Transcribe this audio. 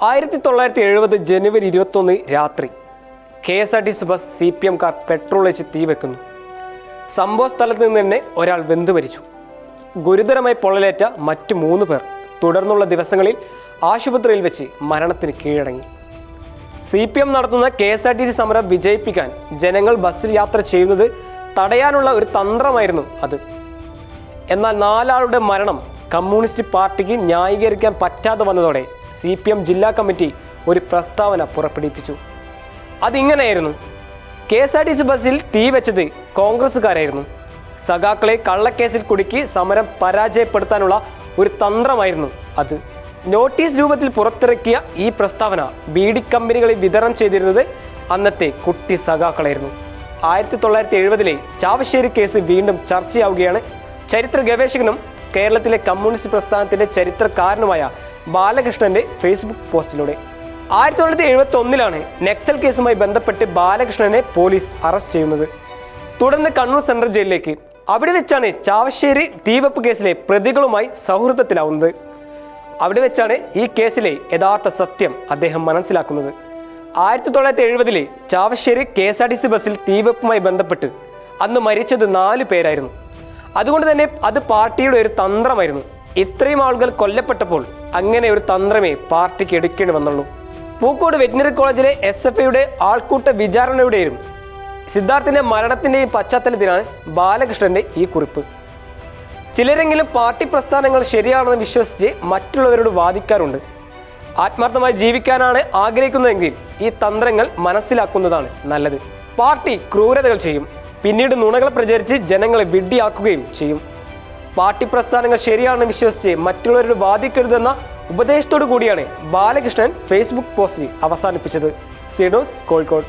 1970 ജനുവരി 21 രാത്രി KSRTC bus CPM car petrol ഒഴിച്ച് തീവെക്കുന്നു. സംഭവ സ്ഥലത്ത് നിന്ന് തന്നെ ഒരാൾ വെന്തു മരിച്ചു. ഗുരുതരമായി പൊള്ളലേറ്റ മറ്റു 3 പേർ തുടർന്നുള്ള ദിവസങ്ങളിൽ ആശുപത്രിയിൽ വെച്ച് മരണത്തിന് കീഴടങ്ങി. CPM നടത്തുന്ന KSRTC സമരം വിജയിപ്പിക്കാൻ ജനങ്ങൾ ബസ്സിൽ യാത്ര ചെയ്യുന്നത് തടയാനുള്ള ഒരു തന്ത്രമായിരുന്നു അത്. എന്നാൽ 4 ആളുടെ മരണം കമ്മ്യൂണിസ്റ്റ് പാർട്ടിക്ക് ന്യായീകരിക്കാൻ പറ്റാതെ വന്നതോടെ CPM ജില്ലാ കമ്മിറ്റി ഒരു പ്രസ്താവന പുറപ്പെടുവിപ്പിച്ചു. അതിങ്ങനെയായിരുന്നു: KSRTC ബസ്സിൽ തീ വെച്ചത് കോൺഗ്രസ്സുകാരായിരുന്നു. സഖാക്കളെ കള്ളക്കേസിൽ കുടുക്കി സമരം പരാജയപ്പെടുത്താനുള്ള ഒരു തന്ത്രമായിരുന്നു അത്. നോട്ടീസ് രൂപത്തിൽ പുറത്തിറക്കിയ ഈ പ്രസ്താവന ബീഡി കമ്പനികളിൽ വിതരണം ചെയ്തിരുന്നത് അന്നത്തെ കുട്ടി സഖാക്കളായിരുന്നു. 1970 ചാവശ്ശേരി കേസ് വീണ്ടും ചർച്ചയാവുകയാണ്. ചരിത്ര ഗവേഷകനും കേരളത്തിലെ കമ്മ്യൂണിസ്റ്റ് പ്രസ്ഥാനത്തിന്റെ ചരിത്രകാരനുമായ ബാലകൃഷ്ണന്റെ ഫേസ്ബുക്ക് പോസ്റ്റിലൂടെ 1971 നക്സൽ കേസുമായി ബന്ധപ്പെട്ട് ബാലകൃഷ്ണനെ പോലീസ് അറസ്റ്റ് ചെയ്യുന്നത്. തുടർന്ന് കണ്ണൂർ സെൻട്രൽ ജയിലിലേക്ക്. അവിടെ വെച്ചാണ് ചാവശ്ശേരി തീവെപ്പ് കേസിലെ പ്രതികളുമായി സൗഹൃദത്തിലാവുന്നത്. അവിടെ വെച്ചാണ് ഈ കേസിലെ യഥാർത്ഥ സത്യം അദ്ദേഹം മനസ്സിലാക്കുന്നത്. 1970 ചാവശ്ശേരി KSRTC ബസ്സിൽ തീവെപ്പുമായി ബന്ധപ്പെട്ട് അന്ന് മരിച്ചത് 4 പേരായിരുന്നു. അതുകൊണ്ട് തന്നെ അത് പാർട്ടിയുടെ ഒരു തന്ത്രമായിരുന്നു. ഇത്രയും ആളുകൾ കൊല്ലപ്പെട്ടപ്പോൾ അങ്ങനെ ഒരു തന്ത്രമേ പാർട്ടിക്ക് എടുക്കേണ്ടി വന്നുള്ളൂ. പൂക്കോട് വെറ്റിനറി കോളേജിലെ SFIയുടെ ആൾക്കൂട്ട വിചാരണയുടെയും സിദ്ധാർത്ഥിന്റെ മരണത്തിന്റെയും പശ്ചാത്തലത്തിലാണ് ബാലകൃഷ്ണന്റെ ഈ കുറിപ്പ്. ചിലരെങ്കിലും പാർട്ടി പ്രസ്ഥാനങ്ങൾ ശരിയാണെന്ന് വിശ്വസിച്ച് മറ്റുള്ളവരോട് വാദിക്കാറുണ്ട്. ആത്മാർത്ഥമായി ജീവിക്കാനാണ് ആഗ്രഹിക്കുന്നതെങ്കിൽ ഈ തന്ത്രങ്ങൾ മനസ്സിലാക്കുന്നതാണ് നല്ലത്. പാർട്ടി ക്രൂരതകൾ ചെയ്യും, പിന്നീട് നുണകൾ പ്രചരിച്ച് ജനങ്ങളെ വിഡ്ഢിയാക്കുകയും ചെയ്യും. പാർട്ടി പ്രസ്ഥാനങ്ങൾ ശരിയാണെന്ന് വിശ്വസിച്ച് മറ്റുള്ളവരോട് വാദിക്കരുതെന്ന ഉപദേശത്തോടു കൂടിയാണ് ബാലകൃഷ്ണൻ ഫേസ്ബുക്ക് പോസ്റ്റിൽ അവസാനിപ്പിച്ചത്. C news, Kozhikode.